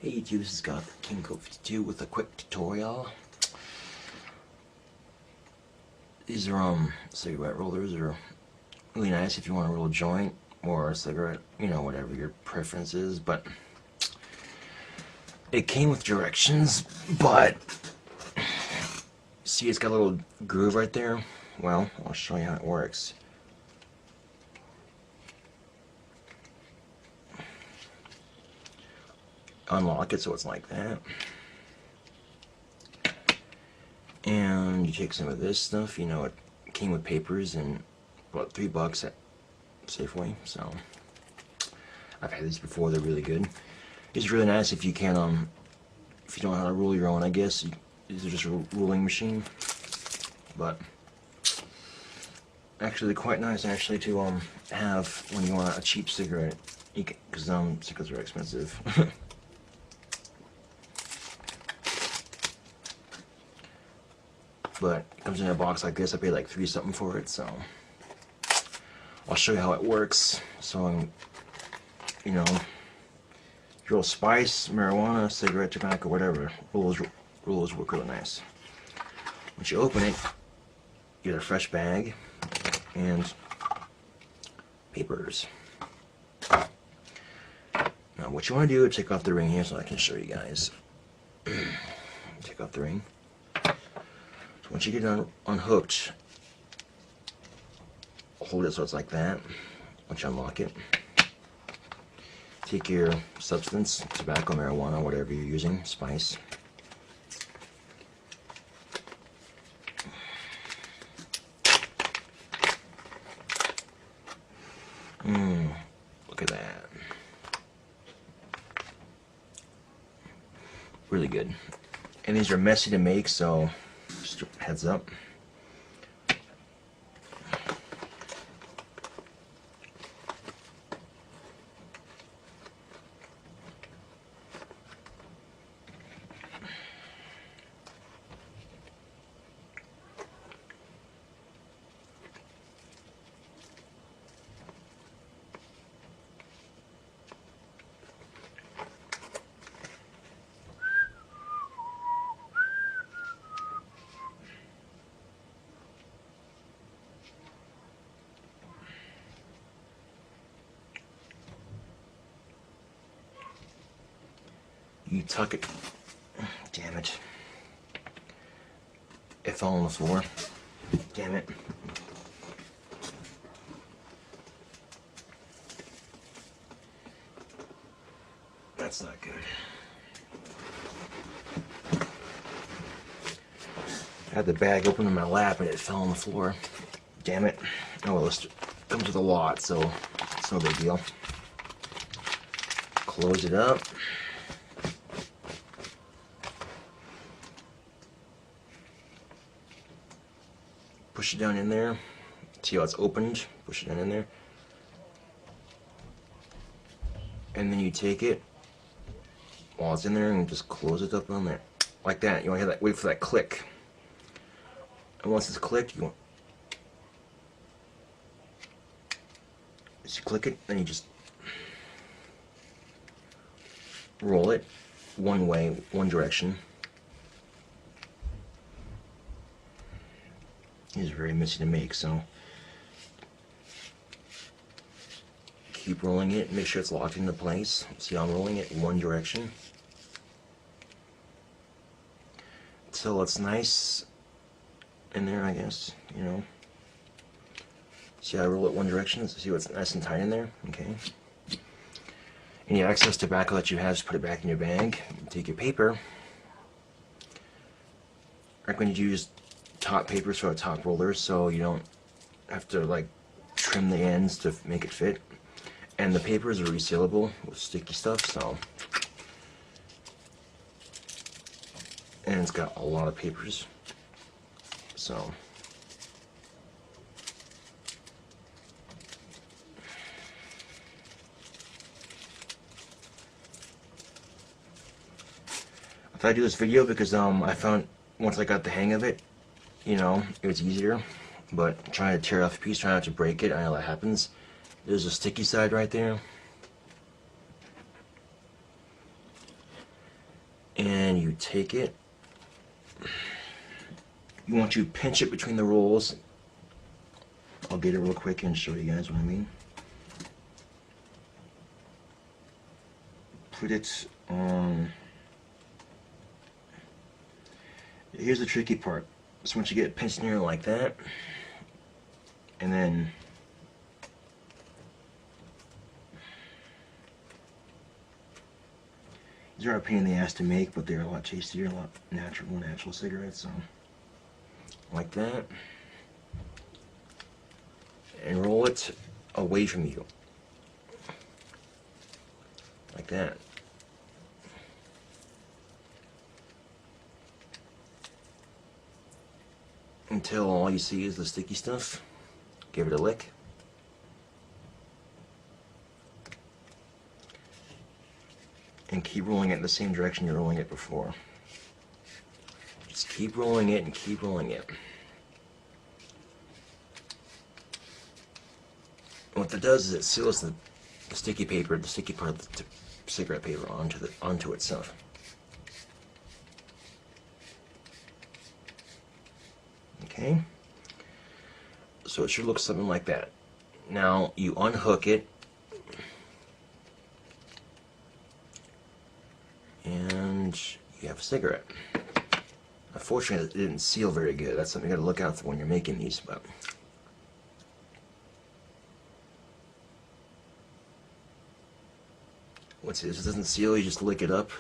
Hey YouTube, this is Scott for KingCobraJFS with a quick tutorial. These are cigarette rollers. Are really nice if you want to roll a joint or a cigarette, you know, whatever your preference is. But it came with directions, but see, it's got a little groove right there. Well, I'll show you how it works. Unlock it so it's like that, and you take some of this stuff. You know, it came with papers and about $3 at Safeway, so I've had these before. They're really good. It's really nice if you can if you don't know how to rule your own, I guess. These are just a ruling machine, but actually they're quite nice actually to have when you want a cheap cigarette, because cigarettes are expensive. But it comes in a box like this. I paid like $3 something for it, so I'll show you how it works. So, you know, your old spice, marijuana, cigarette, tobacco, whatever, rollers work really nice. Once you open it, you get a fresh bag and papers. Now, what you want to do is take off the ring here so I can show you guys. Take off the ring. Once you get it unhooked, hold it so it's like that. Once you unlock it, take your substance, tobacco, marijuana, whatever you're using, spice. Look at that. Really good. And these are messy to make, so just heads up. You tuck it. Damn it. It fell on the floor. Damn it. That's not good. I had the bag open in my lap and it fell on the floor. Damn it. Oh well, it comes with a lot, so it's no big deal. Close it up. Push it down in there. See how it's opened? Push it down in there. And then you take it while it's in there and just close it up on there. Like that. You want to hear that, wait for that click. And once it's clicked, you click it, then you just roll it one way, one direction. It's very messy to make, so keep rolling it. Make sure it's locked into place. See how I'm rolling it in one direction until it's nice in there, I guess, you know. See how I roll it one direction? See what's nice and tight in there? Okay. Any excess tobacco that you have, just put it back in your bag. Take your paper. I recommend you use top papers for a top roller so you don't have to like trim the ends to make it fit. And the papers are resealable with sticky stuff, so. And it's got a lot of papers, so. I thought I'd do this video because I found once I got the hang of it, you know, it was easier, but trying to tear off a piece, trying not to break it, I know that happens. There's a sticky side right there. take it, you want to pinch it between the rolls. I'll get it real quick and show you guys what I mean. Put it on. Here's the tricky part. So once you get it pinched near like that, and then these are a pain in the ass to make, but they're a lot tastier, a lot more natural cigarettes. So like that, and roll it away from you, like that. Until all you see is the sticky stuff. Give it a lick. And keep rolling it in the same direction you're rolling it before. Just keep rolling it and keep rolling it. What that does is it seals the sticky paper, the sticky part of the cigarette paper onto itself. Okay, so it should look something like that. Now you unhook it, and you have a cigarette. Unfortunately, it didn't seal very good. That's something you got to look out for when you're making these. But once it doesn't seal, you just lick it up.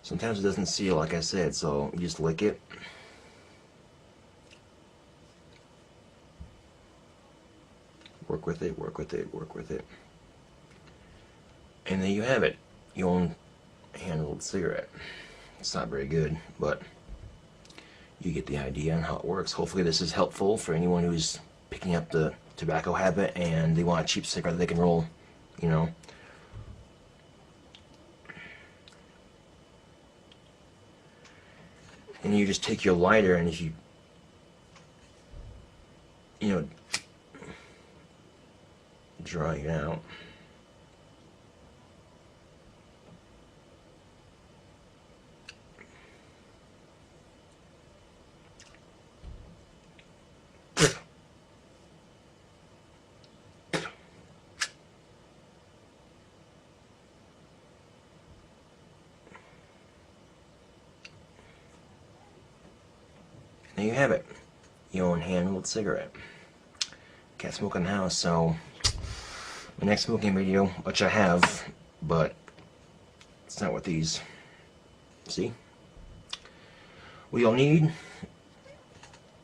Sometimes it doesn't seal, like I said, so you just lick it. Work with it, work with it, work with it. And there you have it. Your own hand-rolled cigarette. It's not very good, but you get the idea on how it works. Hopefully this is helpful for anyone who's picking up the tobacco habit and they want a cheap cigarette that they can roll, you know. And you just take your lighter, and if you know, dry it out. There you have it, your own hand-rolled cigarette. Can't smoke in the house, so my next smoking video, which I have, but it's not with these. See? What you'll need,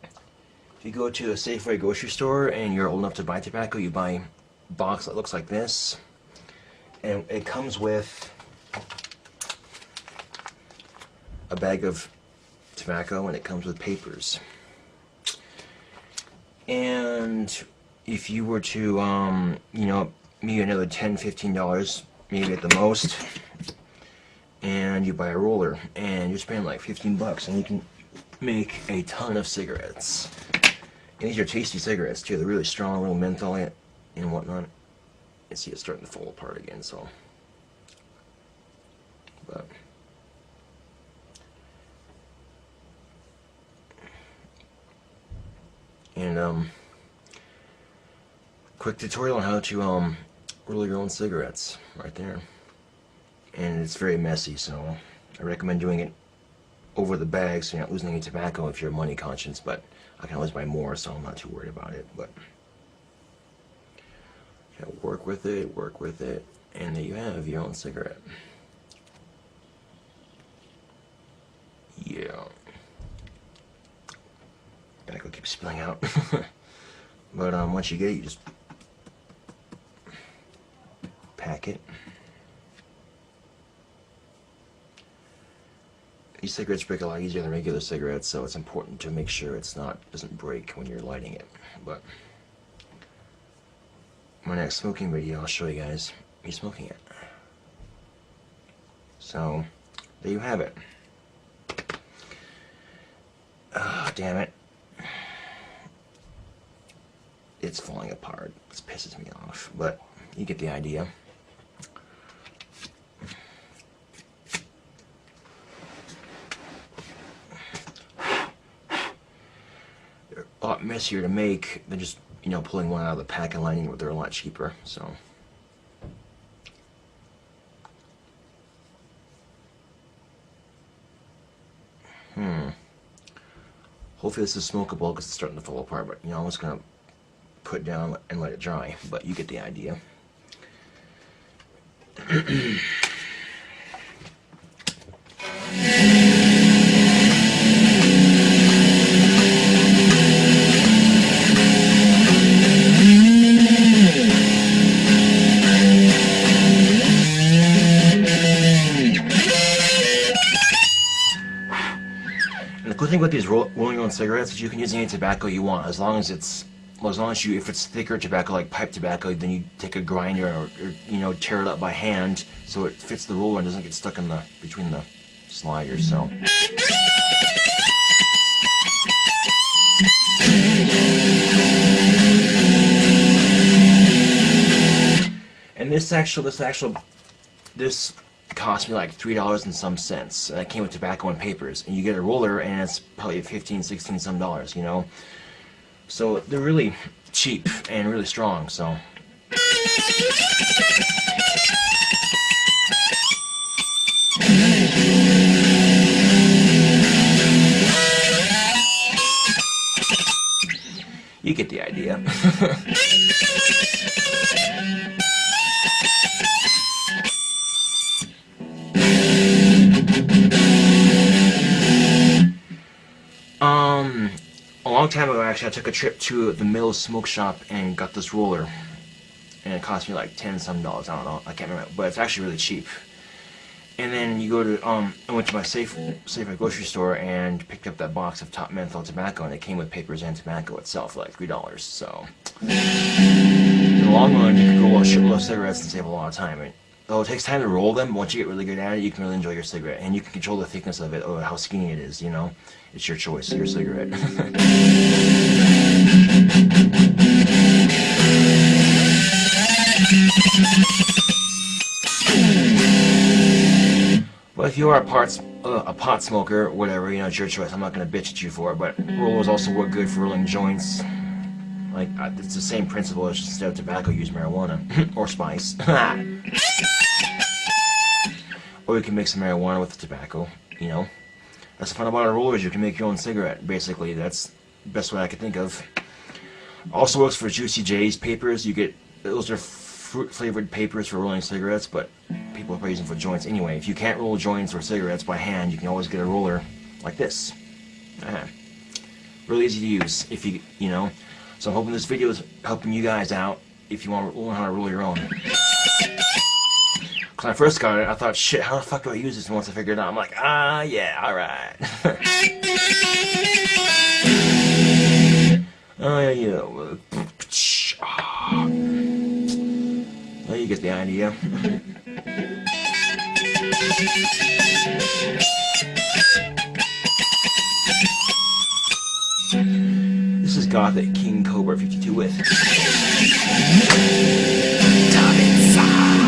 if you go to a Safeway grocery store and you're old enough to buy tobacco, you buy a box that looks like this, and it comes with a bag of tobacco, and it comes with papers. And if you were to you know, maybe another $10-15 maybe at the most, and you buy a roller, and you're spending like 15 bucks, and you can make a ton of cigarettes. And these are tasty cigarettes too. They're really strong, little menthol and whatnot. You see it's starting to fall apart again, so but and quick tutorial on how to roll your own cigarettes right there. And it's very messy, so I recommend doing it over the bag so you're not losing any tobacco if you're money conscious, but I can always buy more, so I'm not too worried about it. But yeah, work with it, and there you have your own cigarette. Yeah. Tobacco keeps spilling out. But once you get it, you just pack it. These cigarettes break a lot easier than regular cigarettes, so it's important to make sure doesn't break when you're lighting it. But my next smoking video, I'll show you guys me smoking it. So there you have it. Damn it. it's falling apart. This pisses me off, but you get the idea. They're a lot messier to make than just, you know, pulling one out of the pack and lining it. They're a lot cheaper, so. Hopefully this is smokable because it's starting to fall apart, but you know, I'm just going to put it down and let it dry, but you get the idea. The cool thing with these rolling on cigarettes is you can use any tobacco you want, as long as if it's thicker tobacco like pipe tobacco, then you take a grinder or you know, tear it up by hand so it fits the roller and doesn't get stuck in between the sliders. So. And this cost me like $3 and some cents. That came with tobacco and papers, and you get a roller and it's probably 15, 16 some dollars, you know. So they're really cheap and really strong, so. You get the idea. A long time ago, actually, I took a trip to the Mills Smoke Shop and got this roller, and it cost me like 10 some dollars. I don't know, I can't remember, but it's actually really cheap. And then you go to I went to my Safeway grocery store and picked up that box of top menthol tobacco, and it came with papers and tobacco itself for like $3. So in the long run, you can roll a shitload of cigarettes and save a lot of time. Though it takes time to roll them, once you get really good at it, you can really enjoy your cigarette, and you can control the thickness of it or how skinny it is. You know, it's your choice, your cigarette. But if you are a pot smoker, whatever, you know, it's your choice. I'm not going to bitch at you for it, but rollers also work good for rolling joints. Like, it's the same principle as just instead of tobacco, use marijuana. Or spice. Or you can mix some marijuana with the tobacco, you know. That's the fun about a roller, is you can make your own cigarette, basically. That's the best way I could think of. Also works for Juicy J's papers. You get, those are fruit-flavored papers for rolling cigarettes, but people are probably using for joints anyway. If you can't roll joints or cigarettes by hand, you can always get a roller like this. Really easy to use, if you know. So I'm hoping this video is helping you guys out if you want to learn how to roll your own. When I first got it, I thought, shit, how the fuck do I use this? And once I figured it out, I'm like, yeah, alright. Yeah. Well, you get the idea. This is Gothic KingCobraJFS with Top Inside.